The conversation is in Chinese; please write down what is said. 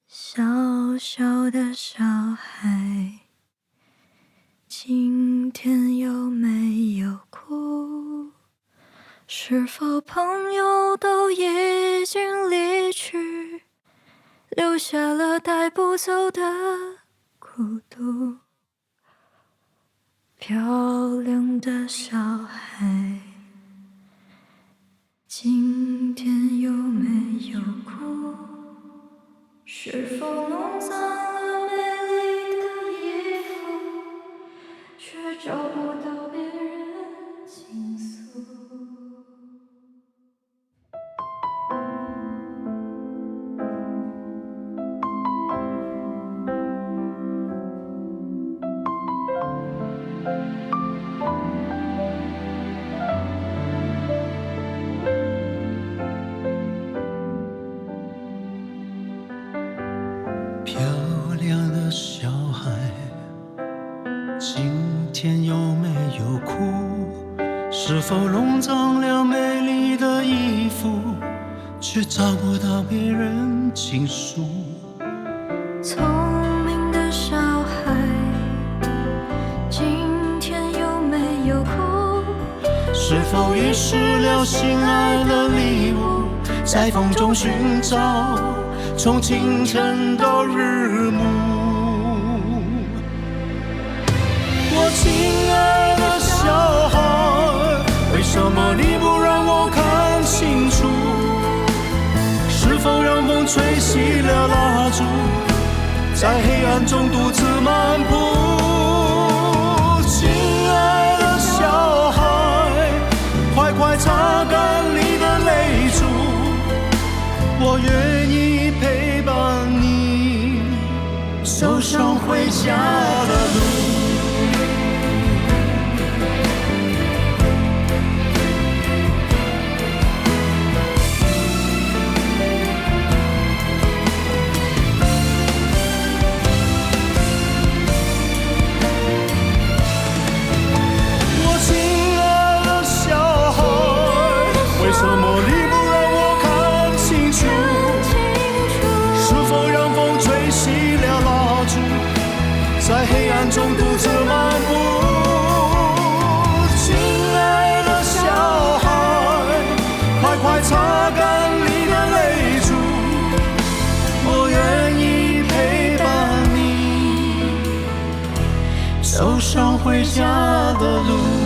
小小的小孩，今天有没有哭？是否朋友都已经离去，留下了带不走的孤独？漂亮的小孩，今天有没有哭？是否弄脏了美丽的衣服，却找不到别人倾诉？漂亮的小孩，今天有没有哭？是否弄脏了美丽的衣服，却找不到别人倾诉？聪明的小孩，今天有没有哭？是否遗失了心爱的礼物，在风中寻找，从清晨到日暮。我亲爱的小孩，为什么你不让我看清楚？是否让风吹熄了蜡烛，在黑暗中独自漫步？亲爱的小孩，快快擦干你的泪珠，我愿意陪伴你走上回家的路。我亲爱的小孩，为什么你不让我看清楚？是否让风吹熄了蜡烛，在黑暗中独自漫步？亲爱的小孩，快快擦干你的泪珠，我愿意陪伴你走上回家的路。